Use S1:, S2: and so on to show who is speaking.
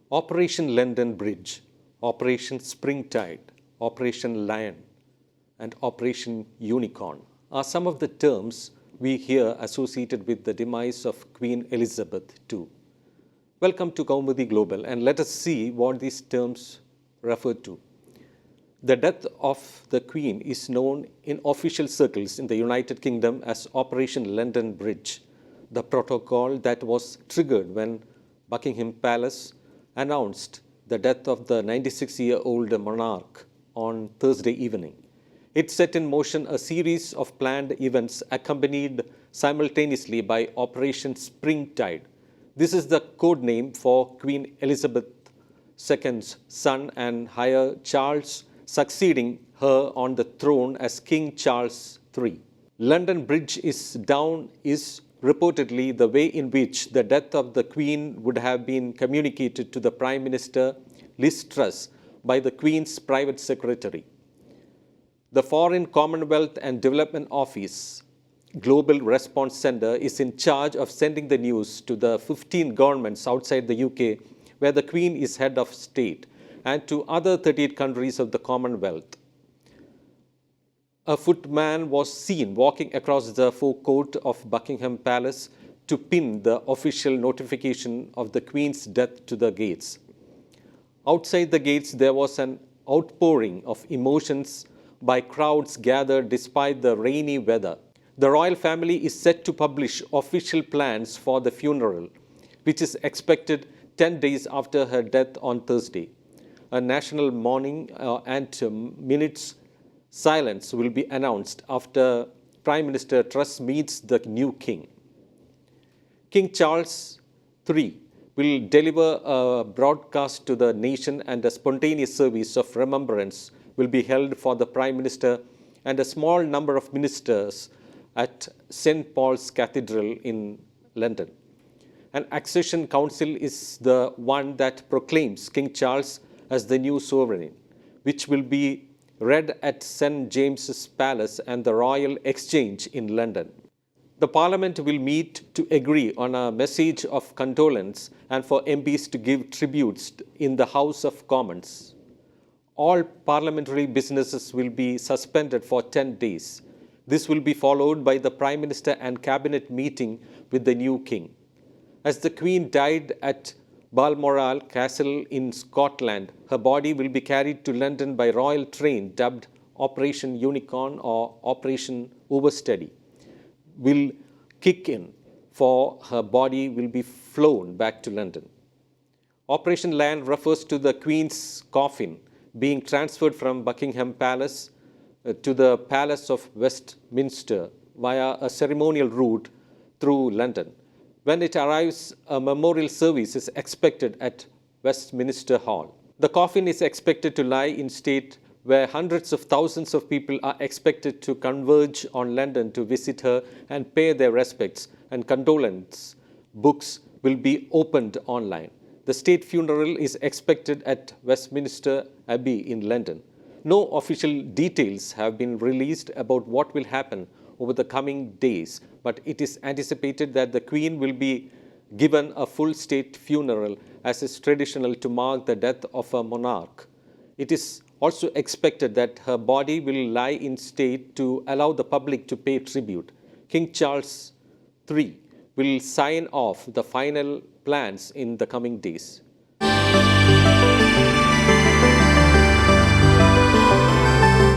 S1: Operation London Bridge, Operation Springtide, Operation Lion, and Operation Unicorn are some of the terms we hear associated with the demise of Queen Elizabeth II. Welcome to Kaumudy Global, and let us see what these terms refer to. The death of the Queen is known in official circles in the United Kingdom as Operation London Bridge, the protocol that was triggered when Buckingham Palace announced the death of the 96-year-old monarch on Thursday evening. It set in motion a series of planned events accompanied simultaneously by Operation Springtide. This is the code name for Queen Elizabeth II's son and heir Charles, succeeding her on the throne as King Charles III. London Bridge is down is reportedly the way in which the death of the Queen would have been communicated to the Prime Minister Truss by the Queen's private secretary. The Foreign, Commonwealth and Development Office Global Response Centre is in charge of sending the news to the 15 governments outside the UK where the Queen is head of state and to other 38 countries of the Commonwealth. A footman was seen walking across the forecourt of Buckingham Palace to pin the official notification of the Queen's death to the gates. Outside the gates, there was an outpouring of emotions by crowds gathered despite the rainy weather. The royal family is set to publish official plans for the funeral, which is expected 10 days after her death on Thursday. A national mourning and minutes silence will be announced after Prime Minister Truss meets the new king. King Charles III will deliver a broadcast to the nation, and a spontaneous service of remembrance will be held for the Prime Minister and a small number of ministers at St. Paul's Cathedral in London. An accession council is the one that proclaims King Charles as the new sovereign, which will be read at St. James's Palace and the Royal Exchange in London. The Parliament will meet to agree on a message of condolence and for MPs to give tributes in the House of Commons. All parliamentary businesses will be suspended for 10 days. This will be followed by the Prime Minister and Cabinet meeting with the new king. As the Queen died at Balmoral Castle in Scotland, her body will be carried to London by royal train dubbed Operation Unicorn or Operation Oversteady. Will kick in, for her body will be flown back to London. Operation Lion refers to the Queen's coffin being transferred from Buckingham Palace to the Palace of Westminster via a ceremonial route through London. When it arrives, a memorial service is expected at Westminster Hall. The coffin is expected to lie in state where hundreds of thousands of people are expected to converge on London to visit her and pay their respects, and condolence books will be opened online. The state funeral is expected at Westminster Abbey in London. No official details have been released about what will happen over the coming days, but it is anticipated that the Queen will be given a full state funeral, as is traditional to mark the death of a monarch. It is also expected that her body will lie in state to allow the public to pay tribute. King Charles III will sign off the final plans in the coming days.